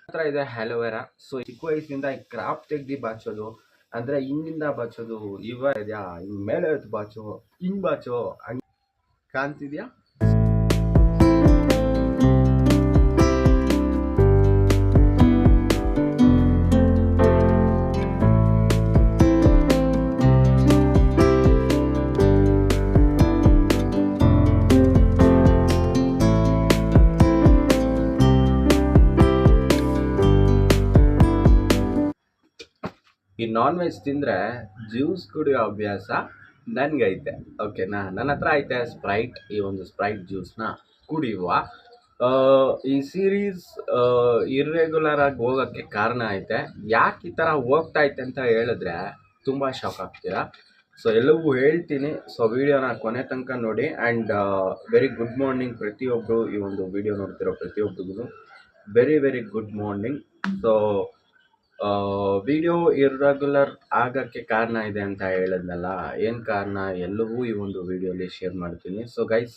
ಹತ್ರ ಇದೆ ಹ್ಯಾಲೋವೆರಾ. ಸೊ ಚಿಕ್ಕ ವಯಸ್ಸಿಂದ ಈ ಕ್ರಾಪ್ ತೆಗ್ದು ಬಾಚೋದು ಅಂದ್ರೆ ಹಿಂಗಿಂದ ಬಾಚೋದು ಇದೆಯಾ, ಹಿಂಗ್ ಮೇಲೆ ಎತ್ತು ಬಾಚೋ, ಹಿಂಗ್ ಬಾಚೋ ಹಂಗ್ ಕಾಣ್ತಿದ್ಯಾ. ಈ ನಾನ್ ವೆಜ್ ತಿಂದರೆ ಜ್ಯೂಸ್ ಕುಡಿಯೋ ಅಭ್ಯಾಸ ನನಗೈತೆ. ಓಕೆನಾ, ನನ್ನ ಹತ್ರ ಐತೆ ಸ್ಪ್ರೈಟ್. ಈ ಒಂದು ಸ್ಪ್ರೈಟ್ ಜ್ಯೂಸ್ನ ಕುಡಿಯುವ ಈ ಸೀರೀಸ್ ಇರ್ರೆಗ್ಯುಲರ್ ಆಗಿ ಹೋಗೋಕ್ಕೆ ಕಾರಣ ಐತೆ. ಯಾಕೆ ಈ ಥರ ಹೋಗ್ತಾ ಐತೆ ಅಂತ ಹೇಳಿದ್ರೆ ತುಂಬ ಶಾಕ್ ಆಗ್ತೀರಾ. ಸೊ ಎಲ್ಲವೂ ಹೇಳ್ತೀನಿ. ಸೊ ವಿಡಿಯೋನ ಕೊನೆ ತನಕ ನೋಡಿ. ಆ್ಯಂಡ್ ವೆರಿ ಗುಡ್ ಮಾರ್ನಿಂಗ್ ಪ್ರತಿಯೊಬ್ಬರು, ಈ ಒಂದು ವಿಡಿಯೋ ನೋಡ್ತಿರೋ ಪ್ರತಿಯೊಬ್ಬರಿಗೂ very very good morning. So video irregular ಆಗೋಕ್ಕೆ ಕಾರಣ ಇದೆ ಅಂತ ಹೇಳಿದ್ನಲ್ಲ, ಏನು ಕಾರಣ ಎಲ್ಲವೂ ಈ ಒಂದು ವಿಡಿಯೋಲಿ ಶೇರ್ ಮಾಡ್ತೀನಿ. ಸೊ ಗೈಸ್,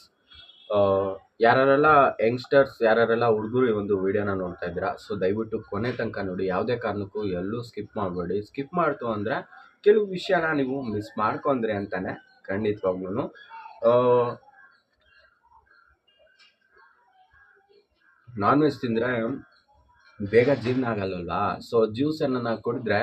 ಯಾರೆಲ್ಲ ಯಂಗ್ಸ್ಟರ್ಸ್, ಯಾರೆಲ್ಲ ಹುಡುಗರು ಈ ಒಂದು ವಿಡಿಯೋನ ನೋಡ್ತಾ ಇದ್ದೀರಾ, ಸೊ ದಯವಿಟ್ಟು ಕೊನೆ ತನಕ ನೋಡಿ. ಯಾವುದೇ ಕಾರಣಕ್ಕೂ ಎಲ್ಲೂ ಸ್ಕಿಪ್ ಮಾಡಬೇಡಿ. ಸ್ಕಿಪ್ ಮಾಡ್ತು ಅಂದರೆ ಕೆಲವು ವಿಷಯನ ನೀವು ಮಿಸ್ ಮಾಡ್ಕೊಂಡ್ರಿ ಅಂತಾನೆ ಖಂಡಿತವಾಗ್ಲೂ. ನಾನ್ ವೆಜ್ ತಿಂದರೆ ಬೇಗ ಜೀರ್ಣ ಆಗಲ್ಲಲ್ವಾ. ಸೊ ಜ್ಯೂಸನ್ನು ಕುಡಿದ್ರೆ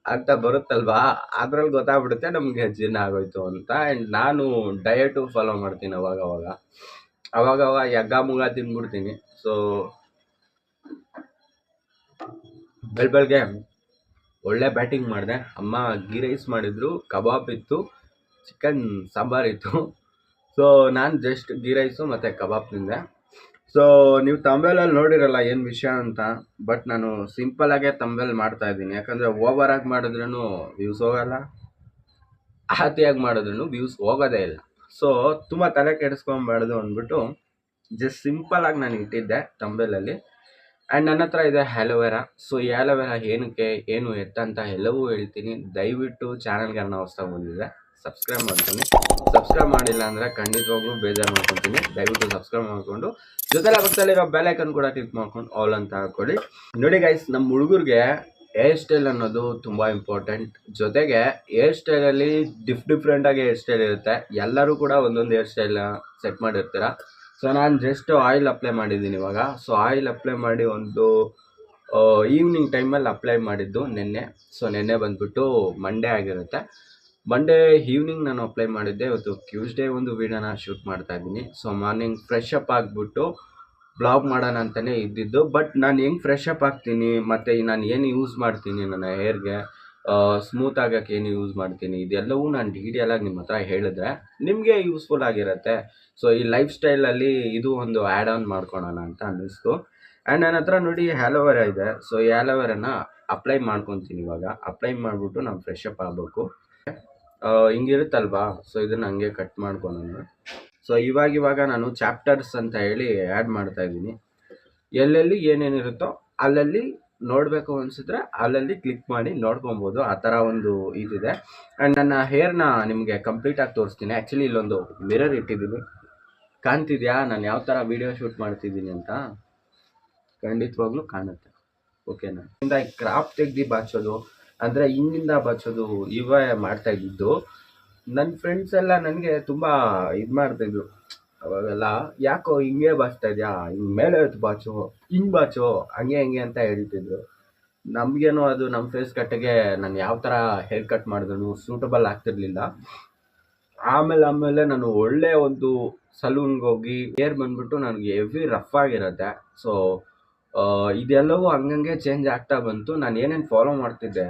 ಅಂತ ಬರುತ್ತಲ್ವಾ, ಅದ್ರಲ್ಲಿ ಗೊತ್ತಾಗ್ಬಿಡುತ್ತೆ ನಮಗೆ ಜೀರ್ಣ ಆಗೋಯ್ತು ಅಂತ. ಆ್ಯಂಡ್ ನಾನು ಡಯಟು ಫಾಲೋ ಮಾಡ್ತೀನಿ ಅವಾಗ ಯಗ್ಗ ಮುಗ ತಿಂದ್ಬಿಡ್ತೀನಿ. ಸೊ ಬೆಳಗ್ಗೆ ಒಳ್ಳೆ ಬ್ಯಾಟಿಂಗ್ ಮಾಡಿದೆ. ಅಮ್ಮ ಗೀ ರೈಸ್ ಮಾಡಿದ್ರು, ಕಬಾಬ್ ಇತ್ತು, ಚಿಕನ್ ಸಾಂಬಾರಿತ್ತು. ಸೊ ನಾನು ಜಸ್ಟ್ ಗೀ ರೈಸು ಮತ್ತು ಕಬಾಬ್ ತಿಂದೆ. ಸೊ ನೀವು ತಂಬೆಲಲ್ಲಿ ನೋಡಿರಲ್ಲ ಏನು ವಿಷಯ ಅಂತ, ಬಟ್ ನಾನು ಸಿಂಪಲಾಗೇ ತಂಬೆಲ್ ಮಾಡ್ತಾ ಇದ್ದೀನಿ. ಯಾಕಂದರೆ ಓವರಾಗಿ ಮಾಡಿದ್ರೂ ವ್ಯೂಸ್ ಹೋಗಲ್ಲ, ಅತಿಯಾಗಿ ಮಾಡಿದ್ರೂ ವ್ಯೂಸ್ ಹೋಗೋದೇ ಇಲ್ಲ. ಸೊ ತುಂಬ ತಲೆ ಕೆಡಿಸ್ಕೊಬಾರ್ದು ಅಂದ್ಬಿಟ್ಟು ಜಸ್ಟ್ ಸಿಂಪಲಾಗಿ ನಾನು ಇಟ್ಟಿದ್ದೆ ತಂಬೆಲಲ್ಲಿ. ಆ್ಯಂಡ್ ನನ್ನ ಹತ್ರ ಇದೆ ಹ್ಯಾಲೋವೆರಾ. ಸೊ ಈ ಹ್ಯಾಲೋವೆರಾ ಏನಕ್ಕೆ, ಏನು ಎತ್ತಂತ ಎಲ್ಲವೂ ಹೇಳ್ತೀನಿ. ದಯವಿಟ್ಟು ಚಾನಲ್ಗೆ ಹೊಸ್ದಾಗಿ ಬಂದಿದೆ ಸಬ್ಸ್ಕ್ರೈಬ್ ಮಾಡ್ತೀನಿ. ಸಬ್ಸ್ಕ್ರೈಬ್ ಮಾಡಿಲ್ಲ ಅಂದರೆ ಖಂಡಿತವಾಗ್ಲೂ ಬೇಜಾರು ಮಾಡ್ಕೊತೀನಿ. ದಯವಿಟ್ಟು ಸಬ್ಸ್ಕ್ರೈಬ್ ಮಾಡಿಕೊಂಡು ಜೊತೆಲೆ ಪಕ್ಕದಲ್ಲಿರೋ ಬೆಲ್ ಐಕನ್ ಕೂಡ ಕ್ಲಿಕ್ ಮಾಡ್ಕೊಂಡು ಆಲ್ ಅಂತ ಹಾಕೊಳ್ಳಿ. ನೋಡಿ ಗೈಸ್, ನಮ್ಮ ಹುಡುಗರಿಗೆ ಹೇರ್ ಸ್ಟೈಲ್ ಅನ್ನೋದು ತುಂಬ ಇಂಪಾರ್ಟೆಂಟ್. ಜೊತೆಗೆ ಹೇರ್ ಸ್ಟೈಲಲ್ಲಿ ಡಿಫ್ರೆಂಟಾಗಿ ಹೇರ್ ಸ್ಟೈಲ್ ಇರುತ್ತೆ. ಎಲ್ಲರೂ ಕೂಡ ಒಂದೊಂದು ಹೇರ್ ಸ್ಟೈಲ್ನ ಸೆಟ್ ಮಾಡಿರ್ತೀರ. ಸೊ ನಾನು ಜಸ್ಟ್ ಆಯಿಲ್ ಅಪ್ಲೈ ಮಾಡಿದ್ದೀನಿ ಇವಾಗ. ಸೊ ಆಯಿಲ್ ಅಪ್ಲೈ ಮಾಡಿ ಒಂದು ಈವ್ನಿಂಗ್ ಟೈಮಲ್ಲಿ ಅಪ್ಲೈ ಮಾಡಿದ್ದು ನಿನ್ನೆ. ಸೊ ನಿನ್ನೆ ಬಂದುಬಿಟ್ಟು ಮಂಡೇ ಆಗಿರುತ್ತೆ. ಮಂಡೇ ಈವ್ನಿಂಗ್ ನಾನು ಅಪ್ಲೈ ಮಾಡಿದ್ದೆ. ಇವತ್ತು ಟ್ಯೂಸ್ಡೇ ಒಂದು ವೀಡಿಯೋನ ಶೂಟ್ ಮಾಡ್ತಾ ಇದ್ದೀನಿ. ಸೊ ಮಾರ್ನಿಂಗ್ ಫ್ರೆಶ್ ಅಪ್ ಆಗಿಬಿಟ್ಟು ಬ್ಲಾಗ್ ಮಾಡೋಣ ಅಂತಲೇ ಇದ್ದಿದ್ದು. ಬಟ್ ನಾನು ಹೆಂಗೆ ಫ್ರೆಶ್ ಅಪ್ ಆಗ್ತೀನಿ ಮತ್ತು ನಾನು ಏನು ಯೂಸ್ ಮಾಡ್ತೀನಿ ನನ್ನ ಹೇರ್ಗೆ ಸ್ಮೂತ್ ಆಗೋಕ್ಕೆ ಏನು ಯೂಸ್ ಮಾಡ್ತೀನಿ, ಇದೆಲ್ಲವೂ ನಾನು ಡೀಟೇಲಾಗಿ ನಿಮ್ಮ ಹತ್ರ ಹೇಳಿದ್ರೆ ನಿಮಗೆ ಯೂಸ್ಫುಲ್ ಆಗಿರುತ್ತೆ. ಸೊ ಈ ಲೈಫ್ ಸ್ಟೈಲಲ್ಲಿ ಇದು ಒಂದು ಆ್ಯಡ್ ಆನ್ ಮಾಡ್ಕೊಳೋಣ ಅಂತ ಅನ್ನಿಸ್ತು. ಆ್ಯಂಡ್ ನನ್ನ ಹತ್ರ ನೋಡಿ ಹ್ಯಾಲೋವೆರಾ ಇದೆ. ಸೊ ಈ ಹ್ಯಾಲೋವೆರಾನ ಅಪ್ಲೈ ಮಾಡ್ಕೊತೀನಿ ಇವಾಗ. ಅಪ್ಲೈ ಮಾಡಿಬಿಟ್ಟು ನಾನು ಫ್ರೆಶ್ ಅಪ್ ಆಗಬೇಕು. ಹಿಂಗಿರುತ್ತಲ್ವಾ, ಸೊ ಇದನ್ನು ಹಂಗೆ ಕಟ್ ಮಾಡ್ಕೊಳೋಣ. ಸೊ ಇವಾಗ ನಾನು ಚಾಪ್ಟರ್ಸ್ ಅಂತ ಹೇಳಿ ಆ್ಯಡ್ ಮಾಡ್ತಾ ಇದ್ದೀನಿ. ಎಲ್ಲೆಲ್ಲಿ ಏನೇನಿರುತ್ತೋ ಅಲ್ಲಲ್ಲಿ ನೋಡಬೇಕು ಅನಿಸಿದ್ರೆ ಅಲ್ಲಲ್ಲಿ ಕ್ಲಿಕ್ ಮಾಡಿ ನೋಡ್ಕೊಬೋದು. ಆ ಥರ ಒಂದು ಇದಿದೆ. ಆ್ಯಂಡ್ ನನ್ನ ಹೇರ್ನ ನಿಮಗೆ ಕಂಪ್ಲೀಟಾಗಿ ತೋರಿಸ್ತೀನಿ. ಆ್ಯಕ್ಚುಲಿ ಇಲ್ಲೊಂದು ಮಿರರ್ ಇಟ್ಟಿದ್ದೀನಿ, ಕಾಣ್ತಿದ್ಯಾ ನಾನು ಯಾವ ಥರ ವೀಡಿಯೋ ಶೂಟ್ ಮಾಡ್ತಿದ್ದೀನಿ ಅಂತ? ಖಂಡಿತವಾಗ್ಲೂ ಕಾಣುತ್ತೆ. ಓಕೆನಾ. ಇಂದ ಈ ಕ್ರಾಪ್ ತೆಗ್ದು ಬಾಚೋದು ಅಂದರೆ ಹಿಂಗಿಂದ ಬಾಚೋದು ಮಾಡ್ತಾ ಇದ್ದಿದ್ದು. ನನ್ನ ಫ್ರೆಂಡ್ಸ್ ಎಲ್ಲ ನನಗೆ ತುಂಬ ಇದು ಮಾಡ್ತಾಯಿದ್ರು ಅವಾಗೆಲ್ಲ. ಯಾಕೋ ಹಿಂಗೆ ಬಾಚ್ತಾ ಇದೆಯಾ, ಹಿಂಗೆ ಮೇಲೆ ಎತ್ತು ಬಾಚೋ, ಹಿಂಗೆ ಬಾಚೋ ಹಂಗೆ ಅಂತ ಹೇಳ್ತಿದ್ರು. ನಮಗೇನೋ ಅದು ನಮ್ಮ ಫೇಸ್ ಕಟ್ಟಿಗೆ ನಾನು ಯಾವ ಥರ ಹೇರ್ ಕಟ್ ಮಾಡಿದ್ರು ಸೂಟಬಲ್ ಆಗ್ತಿರ್ಲಿಲ್ಲ. ಆಮೇಲೆ ನಾನು ಒಳ್ಳೆ ಒಂದು ಸಲೂನ್ಗೆ ಹೋಗಿ ಹೇರ್ ಬಂದ್ಬಿಟ್ಟು ನನಗೆ ಹೆವಿ ರಫ್ ಆಗಿರುತ್ತೆ. ಸೊ ಇದೆಲ್ಲವೂ ಹಂಗಂಗೆ ಚೇಂಜ್ ಆಗ್ತಾ ಬಂತು. ನಾನು ಏನೇನು ಫಾಲೋ ಮಾಡ್ತಿದ್ದೆ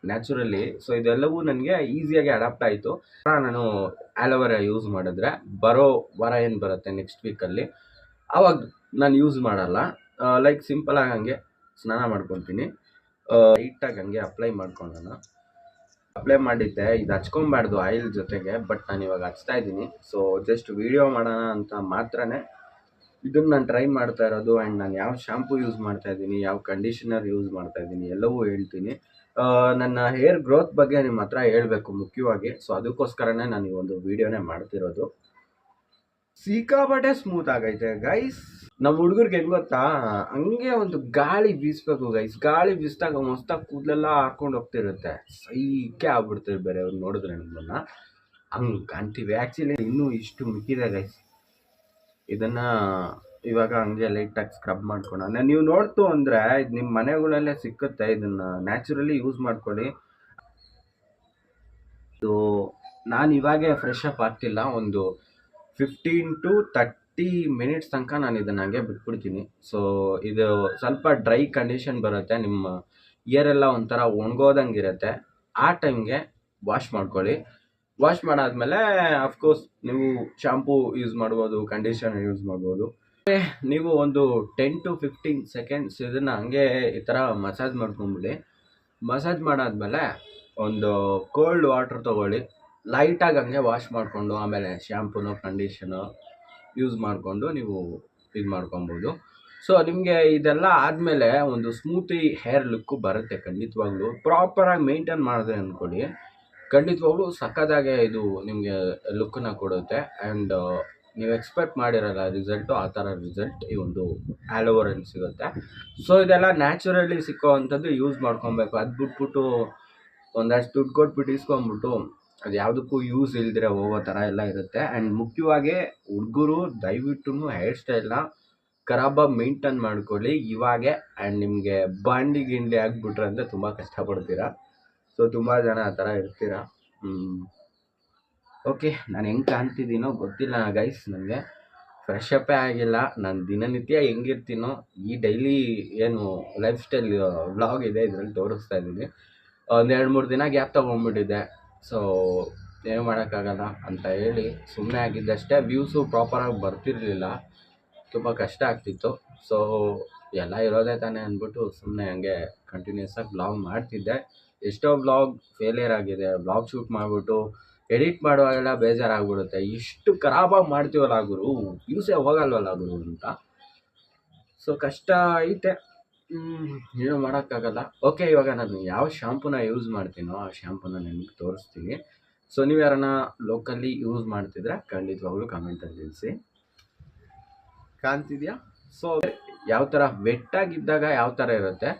ನ್ಯಾಚುರಲಿ, ಸೊ ಇದೆಲ್ಲವೂ ನನಗೆ ಈಸಿಯಾಗಿ ಅಡಾಪ್ಟ್ ಆಯಿತು. ನಾನು ಆಲೋವೆರಾ ಯೂಸ್ ಮಾಡಿದ್ರೆ ಬರೋ ವಾರ ಏನು ಬರುತ್ತೆ ನೆಕ್ಸ್ಟ್ ವೀಕಲ್ಲಿ, ಆವಾಗ ನಾನು ಯೂಸ್ ಮಾಡಲ್ಲ. ಲೈಕ್ ಸಿಂಪಲಾಗಿ ಹಂಗೆ ಸ್ನಾನ ಮಾಡ್ಕೊತೀನಿ. ಲೈಟಾಗಿ ಹಂಗೆ ಅಪ್ಲೈ ಮಾಡ್ಕೊಳ್ಳೋಣ. ಅಪ್ಲೈ ಮಾಡಿದ್ದೆ, ಇದು ಹಚ್ಕೊಬಾರ್ದು ಆಯಿಲ್ ಜೊತೆಗೆ, ಬಟ್ ನಾನು ಇವಾಗ ಹಚ್ತಾ ಇದ್ದೀನಿ. ಸೊ ಜಸ್ಟ್ ವೀಡಿಯೋ ಮಾಡೋಣ ಅಂತ ಮಾತ್ರನೇ ಇದನ್ನು ನಾನು ಟ್ರೈ ಮಾಡ್ತಾ ಇರೋದು. ಆ್ಯಂಡ್ ನಾನು ಯಾವ ಶಾಂಪೂ ಯೂಸ್ ಮಾಡ್ತಾ ಇದ್ದೀನಿ, ಯಾವ ಕಂಡೀಷನರ್ ಯೂಸ್ ಮಾಡ್ತಾ ಇದ್ದೀನಿ ಎಲ್ಲವೂ ಹೇಳ್ತೀನಿ. ನನ್ನ ಹೇರ್ ಗ್ರೋತ್ ಬಗ್ಗೆ ನಿಮ್ಮ ಹತ್ರ ಹೇಳಬೇಕು ಮುಖ್ಯವಾಗಿ. ಸೊ ಅದಕ್ಕೋಸ್ಕರನೇ ನಾನು ಈ ಒಂದು ವೀಡಿಯೋನೇ ಮಾಡ್ತಿರೋದು. ಸಿಕ್ಕಾಪಟ್ಟೆ ಸ್ಮೂತ್ ಆಗೈತೆ ಗೈಸ್. ನಮ್ಮ ಹುಡುಗರಿಗೆ ಹೆಂಗ್ ಗೊತ್ತಾ, ಹಂಗೆ ಒಂದು ಗಾಳಿ ಬೀಸ್ಬೇಕು ಗೈಸ್. ಗಾಳಿ ಬೀಸಿದಾಗ ಮಸ್ತಾಗಿ ಕೂದಲೆಲ್ಲ ಹಾಕೊಂಡು ಹೋಗ್ತಿರುತ್ತೆ, ಸೈಕೆ ಆಗ್ಬಿಡ್ತದೆ ಬೇರೆ ಅವ್ರು ನೋಡಿದ್ರೆ ನಮ್ಮನ್ನ ಹಂಗ್ ಕಾಣ್ತೀವಿ. ಆಕ್ಚುಲಿ ಇನ್ನೂ ಇಷ್ಟು ಮಿಕ್ಕಿದೆ ಗೈಸ್. ಇದನ್ನ ಇವಾಗ ಹಂಗೆ ಲೈಟಾಗಿ ಸ್ಕ್ರಬ್ ಮಾಡ್ಕೊಳ. ನೀವು ನೋಡ್ತು ಅಂದ್ರೆ ಇದು ನಿಮ್ಮ ಮನೆಗಳಲ್ಲೇ ಸಿಕ್ಕುತ್ತೆ. ಇದನ್ನ ನ್ಯಾಚುರಲಿ ಯೂಸ್ ಮಾಡ್ಕೊಳ್ಳಿ. ಇದು ನಾನು ಇವಾಗೆ ಫ್ರೆಶ್ ಅಪ್ ಆಗ್ತಿಲ್ಲ, ಒಂದು 15 to 30 ಮಿನಿಟ್ಸ್ ತನಕ ನಾನು ಇದನ್ನ ಹಂಗೆ ಬಿಟ್ಬಿಡ್ತೀನಿ. ಸೊ ಇದು ಸ್ವಲ್ಪ ಡ್ರೈ ಕಂಡೀಷನ್ ಬರುತ್ತೆ, ನಿಮ್ಮ ಇಯರ್ ಎಲ್ಲ ಒಂಥರ ಒಣಗೋದಂಗಿರುತ್ತೆ. ಆ ಟೈಮ್ಗೆ ವಾಶ್ ಮಾಡ್ಕೊಳ್ಳಿ. ವಾಶ್ ಮಾಡಾದ್ಮೇಲೆ ಅಫ್ಕೋರ್ಸ್ ನೀವು ಶಾಂಪೂ ಯೂಸ್ ಮಾಡ್ಬೋದು, ಕಂಡೀಷನರ್ ಯೂಸ್ ಮಾಡ್ಬೋದು. ನೀವು ಒಂದು 10 to 15 ಸೆಕೆಂಡ್ಸ್ ಇದನ್ನ ಹಂಗೆ ಈ ಥರ ಮಸಾಜ್ ಮಾಡ್ಕೊಂಬಿಡಿ. ಮಸಾಜ್ ಮಾಡಾದ್ಮೇಲೆ ಒಂದು ಕೋಲ್ಡ್ ವಾಟರ್ ತೊಗೊಳ್ಳಿ, ಲೈಟಾಗಿ ಹಂಗೆ ವಾಶ್ ಮಾಡಿಕೊಂಡು ಆಮೇಲೆ ಶಾಂಪೂನು ಕಂಡೀಷನು ಯೂಸ್ ಮಾಡಿಕೊಂಡು ನೀವು ಇದು ಮಾಡ್ಕೊಬೋದು. ಸೊ ನಿಮಗೆ ಇದೆಲ್ಲ ಆದಮೇಲೆ ಒಂದು ಸ್ಮೂತಿ ಹೇರ್ ಲುಕ್ಕು ಬರುತ್ತೆ ಖಂಡಿತವಾಗ್ಲೂ. ಪ್ರಾಪರಾಗಿ ಮೇಂಟೈನ್ ಮಾಡಿದ್ರೆ ಅಂದ್ಕೊಳ್ಳಿ, ಖಂಡಿತವಾಗ್ಲೂ ಸಕ್ಕದಾಗೆ ಇದು ನಿಮಗೆ ಲುಕ್ಕನ್ನ ಕೊಡುತ್ತೆ. ಆ್ಯಂಡ್ ನೀವು ಎಕ್ಸ್ಪೆಕ್ಟ್ ಮಾಡಿರಲ್ಲ ರಿಸಲ್ಟು, ಆ ಥರ ರಿಸಲ್ಟ್ ಈ ಒಂದು ಆ್ಯಲೋವೆರಲ್ಲಿ ಸಿಗುತ್ತೆ. ಸೊ ಇದೆಲ್ಲ ನ್ಯಾಚುರಲಿ ಸಿಕ್ಕೋ ಅಂಥದ್ದು ಯೂಸ್ ಮಾಡ್ಕೊಬೇಕು. ಅದು ಬಿಟ್ಬಿಟ್ಟು ಒಂದಷ್ಟು ದುಡ್ಡು ಕೊಟ್ಬಿಟ್ಟು ಇಸ್ಕೊಂಬಿಟ್ಟು ಅದು ಯಾವುದಕ್ಕೂ ಯೂಸ್ ಇಲ್ದಿರ ಹೋಗೋ ಥರ ಎಲ್ಲ ಇರುತ್ತೆ. ಆ್ಯಂಡ್ ಮುಖ್ಯವಾಗಿ ಹುಡುಗರು ದಯವಿಟ್ಟು ಹೇರ್ ಸ್ಟೈಲ್ನ ಖರಾಬಾಗಿ ಮೇಂಟೈನ್ ಮಾಡ್ಕೊಳ್ಳಿ ಇವಾಗೆ. ಆ್ಯಂಡ್ ನಿಮಗೆ ಬಾಂಡಿ ಗಿಂಡಿ ಆಗಿಬಿಟ್ರೆ ಅಂದರೆ ತುಂಬ ಕಷ್ಟಪಡ್ತೀರಾ. ಸೊ ತುಂಬ ಜನ ಆ ಥರ ಇರ್ತೀರ. ಓಕೆ, ನಾನು ಹೆಂಗೆ ಕಾಣ್ತಿದ್ದೀನೋ ಗೊತ್ತಿಲ್ಲ ಗೈಸ್, ನನಗೆ ಫ್ರೆಶ್ ಅಪ್ಪೇ ಆಗಿಲ್ಲ. ನಾನು ದಿನನಿತ್ಯ ಹೆಂಗಿರ್ತೀನೋ ಈ ಡೈಲಿ ಏನು ಲೈಫ್ ಸ್ಟೈಲ್ ವ್ಲಾಗ್ ಇದೆ ಇದರಲ್ಲಿ ತೋರಿಸ್ತಾ ಇದ್ದೀನಿ. ಒಂದು 2-3 ದಿನ ಗ್ಯಾಪ್ ತೊಗೊಂಡ್ಬಿಟ್ಟಿದ್ದೆ. ಸೊ ಏನು ಮಾಡೋಕ್ಕಾಗಲ್ಲ ಅಂತ ಹೇಳಿ ಸುಮ್ಮನೆ ಆಗಿದ್ದಷ್ಟೇ. ವ್ಯೂಸು ಪ್ರಾಪರಾಗಿ ಬರ್ತಿರಲಿಲ್ಲ, ತುಂಬ ಕಷ್ಟ ಆಗ್ತಿತ್ತು. ಸೊ ಎಲ್ಲ ಇರೋದೇ ತಾನೇ ಅಂದ್ಬಿಟ್ಟು ಸುಮ್ಮನೆ ಹಂಗೆ ಕಂಟಿನ್ಯೂಸ್ ಆಗಿ ವ್ಲಾಗ್ ಮಾಡ್ತಿದ್ದೆ. ಎಷ್ಟೋ ವ್ಲಾಗ್ ಫೇಲಿಯರ್ ಆಗಿದೆ. ವ್ಲಾಗ್ ಶೂಟ್ ಮಾಡಿಬಿಟ್ಟು ಎಡಿಟ್ ಮಾಡುವಾಗೆಲ್ಲ ಬೇಜಾರಾಗ್ಬಿಡುತ್ತೆ, ಇಷ್ಟು ಖರಾಬಾಗಿ ಮಾಡ್ತೀವಲ್ಲ ಗುರು, ವ್ಯೂಸೇ ಹೋಗಲ್ವಲ್ಲ ಗುರು ಅಂತ. ಸೊ ಕಷ್ಟ ಐತೆ, ಏನು ಮಾಡೋಕ್ಕಾಗಲ್ಲ. ಓಕೆ, ಇವಾಗ ನಾನು ಯಾವ ಶಾಂಪೂನ ಯೂಸ್ ಮಾಡ್ತೀನೋ ಆ ಶಾಂಪೂನ ನಿಮಗೆ ತೋರಿಸ್ತೀನಿ. ಸೊ ನೀವು ಯಾರನ್ನ ಲೋಕಲ್ಲಿ ಯೂಸ್ ಮಾಡ್ತಿದ್ರೆ ಖಂಡಿತವಾಗ್ಲೂ ಕಮೆಂಟಲ್ಲಿ ತಿಳಿಸಿ. ಕಾಣ್ತಿದ್ಯಾ? ಸೊ ಯಾವ ಥರ ವೆಟ್ಟಾಗಿದ್ದಾಗ ಯಾವ ಥರ ಇರುತ್ತೆ,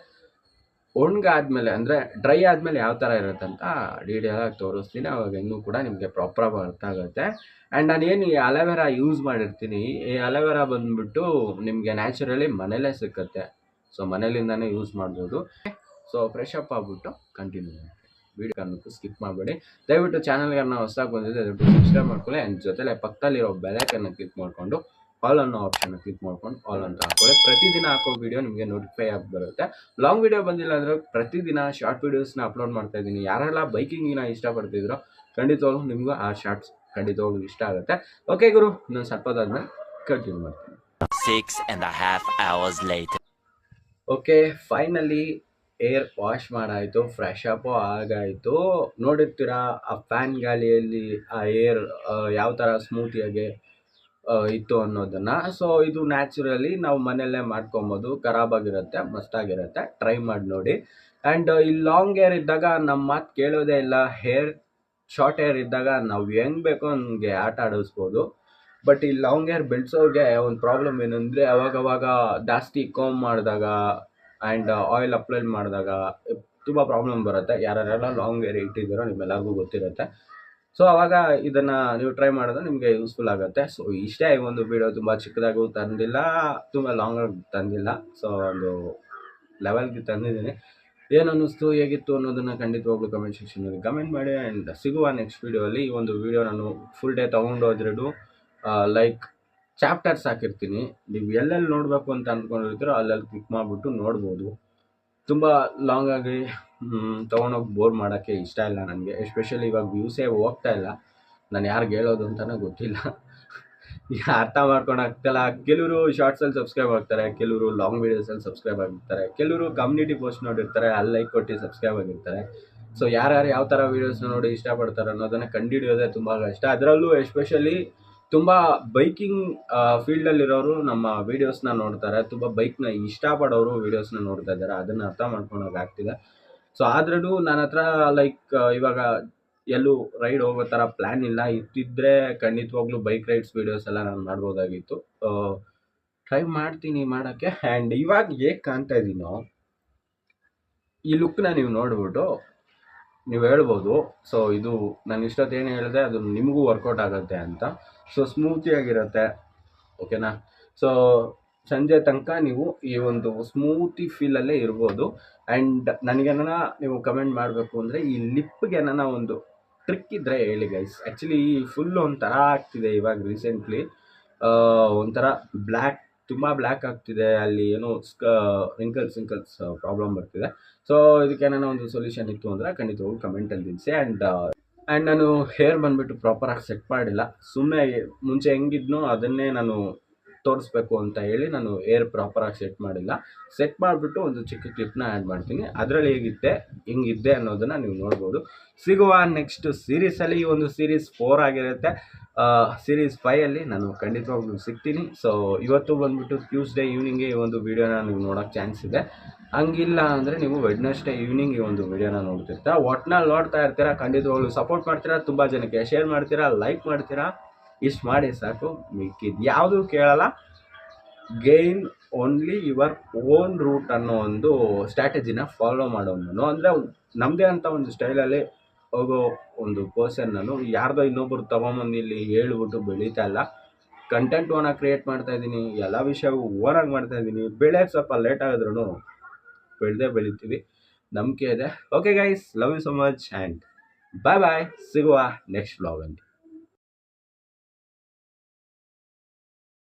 ಒಣಗಾದ್ಮೇಲೆ ಅಂದರೆ ಡ್ರೈ ಆದಮೇಲೆ ಯಾವ ಥರ ಇರುತ್ತೆ ಅಂತ ಡೀಟೇಲಾಗಿ ತೋರಿಸ್ತೀನಿ. ಅವಾಗ ಇನ್ನೂ ಕೂಡ ನಿಮಗೆ ಪ್ರಾಪರಾಗಿ ಅರ್ಥ ಆಗುತ್ತೆ. ಆ್ಯಂಡ್ ನಾನೇನು ಈ ಅಲೋವೆರಾ ಯೂಸ್ ಮಾಡಿರ್ತೀನಿ, ಈ ಅಲೋವೆರಾ ಬಂದುಬಿಟ್ಟು ನಿಮಗೆ ನ್ಯಾಚುರಲಿ ಮನೇಲೇ ಸಿಕ್ಕುತ್ತೆ. ಸೊ ಮನೇಲಿಂದನೇ ಯೂಸ್ ಮಾಡ್ಬೋದು. ಸೊ ಫ್ರೆಶ್ ಅಪ್ ಆಗಿಬಿಟ್ಟು ಕಂಟಿನ್ಯೂ ಮಾಡಿ. ವೀಡಿಯೋ ಅನ್ನೋಕ್ಕೂ ಸ್ಕಿಪ್ ಮಾಡಬೇಡಿ. ದಯವಿಟ್ಟು ಚಾನಲ್ಗೆ ನಾವು ಹೊಸದಾಗಿ ಬಂದಿದ್ದೆ ದಯವಿಟ್ಟು ಸಬ್ಸ್ಕ್ರೈಬ್ ಮಾಡ್ಕೊಳ್ಳಿ. ಆ್ಯಂಡ್ ಜೊತೆಲೆ ಪಕ್ಕದಲ್ಲಿರೋ ಬೆಲೈಕನ್ನ ಕ್ಲಿಕ್ ಮಾಡಿಕೊಂಡು ಆಲ್ ಅನ್ನೋ ಆಪ್ಷನ್ನ ಕ್ಲಿಕ್ ಮಾಡ್ಕೊಂಡು ಆಲ್ ಅಂತ ಹಾಕೊಳ್ಳಿ. ಪ್ರತಿದಿನ ಹಾಕೋ ವೀಡಿಯೋ ನಿಮಗೆ ನೋಟಿಫೈ ಆಗಿ ಬರುತ್ತೆ. ಲಾಂಗ್ ವೀಡಿಯೋ ಬಂದಿಲ್ಲ ಅಂದರೆ ಪ್ರತಿದಿನ ಶಾರ್ಟ್ ವೀಡಿಯೋಸ್ನ ಅಪ್ಲೋಡ್ ಮಾಡ್ತಾ ಇದ್ದೀನಿ. ಯಾರೆಲ್ಲ ಬೈಕಿಂಗಿನ ಇಷ್ಟಪಡ್ತಿದ್ರೋ ಖಂಡಿತವಾಗ್ಲೂ ನಿಮಗೂ ಆ ಶಾರ್ಟ್ಸ್ ಖಂಡಿತವಾಗ್ಲೂ ಇಷ್ಟ ಆಗುತ್ತೆ. ಓಕೆ ಗುರು, ನಾನು ಸ್ವಲ್ಪದಾದ್ಮೇಲೆ ಕಂಟಿನ್ಯೂ ಮಾಡ್ತೀನಿ. 6.5 hours later. Okay, finally hair wash ಮಾಡಾಯಿತು, ಫ್ರೆಶ್ ಅಪ್ಪು ಆಗಾಯಿತು. ನೋಡಿರ್ತೀರ ಆ ಫ್ಯಾನ್ ಗಾಳಿಯಲ್ಲಿ ಆ ಏರ್ ಯಾವ ಥರ ಸ್ಮೂತಿಯಾಗಿ ಇತ್ತು ಅನ್ನೋದನ್ನು. ಸೊ ಇದು ನ್ಯಾಚುರಲಿ ನಾವು ಮನೆಯಲ್ಲೇ ಮಾಡ್ಕೊಬೋದು, ಖರಾಬಾಗಿರುತ್ತೆ, ಮಸ್ತಾಗಿರುತ್ತೆ. ಟ್ರೈ ಮಾಡಿ ನೋಡಿ. ಆ್ಯಂಡ್ ಈ ಲಾಂಗ್ ಹೇರ್ ಇದ್ದಾಗ ನಮ್ಮ ಮಾತು ಕೇಳೋದೇ ಇಲ್ಲ. ಶಾರ್ಟ್ ಹೇರ್ ಇದ್ದಾಗ ನಾವು ಹೆಂಗೆ ಬೇಕೋ ಹಂಗೆ ಆಟ ಆಡಿಸ್ಬೋದು. ಬಟ್ ಈ ಲಾಂಗ್ ಹೇರ್ ಬೆಳೆಸೋರಿಗೆ ಒಂದು ಪ್ರಾಬ್ಲಮ್ ಏನಂದರೆ ಅವಾಗವಾಗ ಜಾಸ್ತಿ ಕಾಂಬ್ ಮಾಡಿದಾಗ ಆ್ಯಂಡ್ ಆಯಿಲ್ ಅಪ್ಲೈ ಮಾಡಿದಾಗ ತುಂಬ ಪ್ರಾಬ್ಲಮ್ ಬರುತ್ತೆ. ಯಾರೆಲ್ಲ ಲಾಂಗ್ ಹೇರ್ ಇಟ್ಟಿದ್ದೀರೋ ನಿಮ್ಮೆಲ್ಲರಿಗೂ ಗೊತ್ತಿರುತ್ತೆ. ಸೊ ಅವಾಗ ಇದನ್ನು ನೀವು ಟ್ರೈ ಮಾಡಿದ್ರೆ ನಿಮಗೆ ಯೂಸ್ಫುಲ್ ಆಗುತ್ತೆ. ಸೊ ಇಷ್ಟೇ ಈ ಒಂದು ವಿಡಿಯೋ, ತುಂಬ ಚಿಕ್ಕದಾಗೂ ತಂದಿಲ್ಲ, ತುಂಬ ಲಾಂಗಾಗಿ ತಂದಿಲ್ಲ. ಸೊ ಒಂದು ಲೆವೆಲ್ಗೆ ತಂದಿದ್ದೀನಿ. ಏನು ಅನ್ನಿಸ್ತು, ಹೇಗಿತ್ತು ಅನ್ನೋದನ್ನು ಖಂಡಿತವಾಗ್ಲೂ ಕಮೆಂಟ್ ಸೆಕ್ಷನಲ್ಲಿ ಕಮೆಂಟ್ ಮಾಡಿ. ಆ್ಯಂಡ್ ಸಿಗುವ ನೆಕ್ಸ್ಟ್ ವೀಡಿಯೋಲ್ಲಿ. ಈ ಒಂದು ವಿಡಿಯೋ ನಾನು ಫುಲ್ ಡೇ ತೊಗೊಂಡೋದ್ರೂ ಲೈಕ್ ಚಾಪ್ಟರ್ಸ್ ಹಾಕಿರ್ತೀನಿ. ನೀವು ಎಲ್ಲೆಲ್ಲಿ ನೋಡಬೇಕು ಅಂತ ಅಂದ್ಕೊಂಡಿರ್ತೀರೋ ಅಲ್ಲೆಲ್ಲಿ ಕ್ಲಿಕ್ ಮಾಡಿಬಿಟ್ಟು ನೋಡ್ಬೋದು. ತುಂಬ ಲಾಂಗಾಗಿ ತೊಗೊಂಡೋಗಿ ಬೋರ್ ಮಾಡೋಕ್ಕೆ ಇಷ್ಟ ಇಲ್ಲ ನನಗೆ. ಎಸ್ಪೆಷಲಿ ಇವಾಗ ವ್ಯೂಸೇ ಹೋಗ್ತಾ ಇಲ್ಲ. ನಾನು ಯಾರಿಗೆ ಹೇಳೋದು ಅಂತಲೇ ಗೊತ್ತಿಲ್ಲ, ಅರ್ಥ ಮಾಡ್ಕೊಳಕ್ತಲ್ಲ. ಕೆಲವರು ಶಾರ್ಟ್ಸಲ್ಲಿ ಸಬ್ಸ್ಕ್ರೈಬ್ ಆಗ್ತಾರೆ, ಕೆಲವರು ಲಾಂಗ್ ವೀಡಿಯೋಸಲ್ಲಿ ಸಬ್ಸ್ಕ್ರೈಬ್ ಆಗಿರ್ತಾರೆ, ಕೆಲವರು ಕಮ್ಯುನಿಟಿ ಪೋಸ್ಟ್ ನೋಡಿರ್ತಾರೆ, ಅಲ್ಲಿ ಲೈಕ್ ಕೊಟ್ಟು ಸಬ್ಸ್ಕ್ರೈಬ್ ಆಗಿರ್ತಾರೆ. ಸೊ ಯಾರ್ಯಾರು ಯಾವ ಥರ ವೀಡಿಯೋಸ್ನ ನೋಡಿ ಇಷ್ಟಪಡ್ತಾರೆ ಅನ್ನೋದನ್ನು ಕಂಡುಹಿಡಿಯೋದೇ ತುಂಬ ಕಷ್ಟ. ಅದರಲ್ಲೂ ಎಸ್ಪೆಷಲಿ ತುಂಬ ಬೈಕಿಂಗ್ ಫೀಲ್ಡಲ್ಲಿರೋರು ನಮ್ಮ ವೀಡಿಯೋಸ್ನ ನೋಡ್ತಾರೆ, ತುಂಬ ಬೈಕ್ನ ಇಷ್ಟಪಡೋರು ವೀಡಿಯೋಸ್ನ ನೋಡ್ತಾ ಇದ್ದಾರೆ. ಅದನ್ನು ಅರ್ಥ ಮಾಡ್ಕೊಳೋಕ್ಕಾಗ್ತಿದೆ. ಸೊ ಆದ್ರೂ ನನ್ನ ಹತ್ರ ಲೈಕ್ ಇವಾಗ ಎಲ್ಲೂ ರೈಡ್ ಹೋಗೋ ಥರ ಪ್ಲ್ಯಾನ್ ಇಲ್ಲ. ಇತ್ತಿದ್ರೆ ಖಂಡಿತವಾಗ್ಲೂ ಬೈಕ್ ರೈಡ್ಸ್ ವೀಡಿಯೋಸ್ ಎಲ್ಲ ನಾನು ಮಾಡ್ಬೋದಾಗಿತ್ತು. ಟ್ರೈ ಮಾಡ್ತೀನಿ ಮಾಡೋಕ್ಕೆ. ಆ್ಯಂಡ್ ಇವಾಗ ಹೇಗೆ ಕಾಣ್ತಾ ಇದ್ದೀನೋ ಈ ಲುಕ್ನ ನೀವು ನೋಡ್ಬಿಟ್ಟು ನೀವು ಹೇಳ್ಬೋದು, ಸೊ ಇದು ನಾನು ಇಷ್ಟೊತ್ತೇನು ಹೇಳಿದೆ ಅದು ನಿಮಗೂ ವರ್ಕೌಟ್ ಆಗುತ್ತೆ ಅಂತ. ಸೊ ಸ್ಮೂತಿಯಾಗಿರುತ್ತೆ, ಓಕೆನಾ. ಸೊ ಸಂಜೆ ತನಕ ನೀವು ಈ ಒಂದು ಸ್ಮೂತಿ ಫೀಲಲ್ಲೇ ಇರ್ಬೋದು. ಆ್ಯಂಡ್ ನನಗೇನ ನೀವು ಕಮೆಂಟ್ ಮಾಡಬೇಕು ಅಂದರೆ ಈ ಲಿಪ್ಗೆ ಏನಾನ ಒಂದು ಟ್ರಿಕ್ ಇದ್ದರೆ ಹೇಳಿ ಗೈಸ್. ಆ್ಯಕ್ಚುಲಿ ಫುಲ್ ಒಂಥರ ಆಗ್ತಿದೆ ಇವಾಗ ರೀಸೆಂಟ್ಲಿ, ಒಂಥರ ಬ್ಲ್ಯಾಕ್, ತುಂಬ ಬ್ಲ್ಯಾಕ್ ಆಗ್ತಿದೆ, ಅಲ್ಲಿ ಏನೋ ರಿಂಕಲ್ಸ್ ಪ್ರಾಬ್ಲಮ್ ಬರ್ತಿದೆ. ಸೊ ಇದಕ್ಕೆ ಏನಾನ ಒಂದು ಸೊಲ್ಯೂಷನ್ ಇತ್ತು ಅಂದರೆ ಖಂಡಿತವಾಗ್ಲೂ ಕಮೆಂಟಲ್ಲಿ ತಿಳಿಸಿ. ಆ್ಯಂಡ್ ನಾನು ಹೇರ್ ಬಂದುಬಿಟ್ಟು ಪ್ರಾಪರಾಗಿ ಸೆಟ್ ಮಾಡಿಲ್ಲ, ಸುಮ್ಮನೆ ಮುಂಚೆ ಹೆಂಗಿದ್ನೋ ಅದನ್ನೇ ನಾನು ತೋರಿಸ್ಬೇಕು ಅಂತ ಹೇಳಿ ನಾನು ಹೇರ್ ಪ್ರಾಪರಾಗಿ ಸೆಟ್ ಮಾಡಿಲ್ಲ. ಸೆಟ್ ಮಾಡಿಬಿಟ್ಟು ಒಂದು ಚಿಕ್ಕ ಕ್ಲಿಪ್ನ ಆ್ಯಡ್ ಮಾಡ್ತೀನಿ, ಅದರಲ್ಲಿ ಹೆಂಗಿದ್ದೆ ಅನ್ನೋದನ್ನು ನೀವು ನೋಡ್ಬೋದು. ಸಿಗುವ ನೆಕ್ಸ್ಟ್ ಸೀರೀಸಲ್ಲಿ. ಈ ಒಂದು ಸೀರೀಸ್ 4 ಆಗಿರುತ್ತೆ. ಸೀರೀಸ್ 5ಅಲ್ಲಿ ನಾನು ಖಂಡಿತವಾಗ್ಲೂ ಸಿಗ್ತೀನಿ. ಸೊ ಇವತ್ತು ಬಂದುಬಿಟ್ಟು ಟ್ಯೂಸ್ಡೇ ಈವ್ನಿಂಗ್ಗೆ ಈ ಒಂದು ವೀಡಿಯೋನ ನೀವು ನೋಡೋಕ್ಕೆ ಚಾನ್ಸ್ ಇದೆ. ಹಂಗಿಲ್ಲ ಅಂದರೆ ನೀವು ವೆಡ್ನೆಸ್ಡೇ ಈವ್ನಿಂಗ್ ಈ ಒಂದು ವೀಡಿಯೋನ ನೋಡ್ತಿರ್ತೀರ. ಒಟ್ನಲ್ಲಿ ನೋಡ್ತಾ ಇರ್ತೀರಾ, ಖಂಡಿತವಾಗ್ಲೂ ಸಪೋರ್ಟ್ ಮಾಡ್ತೀರಾ, ತುಂಬ ಜನಕ್ಕೆ ಶೇರ್ ಮಾಡ್ತೀರಾ, ಲೈಕ್ ಮಾಡ್ತೀರಾ. ಇಷ್ಟು ಮಾಡಿ ಸಾಕು, ಮಿಕ್ಕಿದ್ದು ಯಾವುದೂ ಕೇಳಲ್ಲ. Gain only your own route ಅನ್ನೋ ಒಂದು ಸ್ಟ್ರಾಟಜಿನ ಫಾಲೋ ಮಾಡೋನು. ಅಂದರೆ ನಮ್ಮದೇ ಅಂತ ಒಂದು ಸ್ಟೈಲಲ್ಲಿ ಹೋಗೋ ಒಂದು ಪರ್ಸನ್ ನಾನು. ಯಾರ್ದೋ ಇನ್ನೊಬ್ಬರು ತೊಗೊಂಬಂದು ಇಲ್ಲಿ ಹೇಳ್ಬಿಟ್ಟು ಬೆಳೀತಾ ಇಲ್ಲ. ಕಂಟೆಂಟ್ ಓನಾಗಿ ಕ್ರಿಯೇಟ್ ಮಾಡ್ತಾ ಇದ್ದೀನಿ, ಎಲ್ಲ ವಿಷಯವೂ ಓನಾಗಿ ಮಾಡ್ತಾ ಇದ್ದೀನಿ. ಬೆಳೆಯೋಕ್ಕೆ ಸ್ವಲ್ಪ ಲೇಟ್ ಆಗಿದ್ರೂ ಬೆಳಿತೀವಿ, ನಂಬಿಕೆ ಇದೆ. Okay guys, love you so much and bye bye. ಸಿಗುವ ನೆಕ್ಸ್ಟ್ ವ್ಲಾಗಲ್ಲಿ.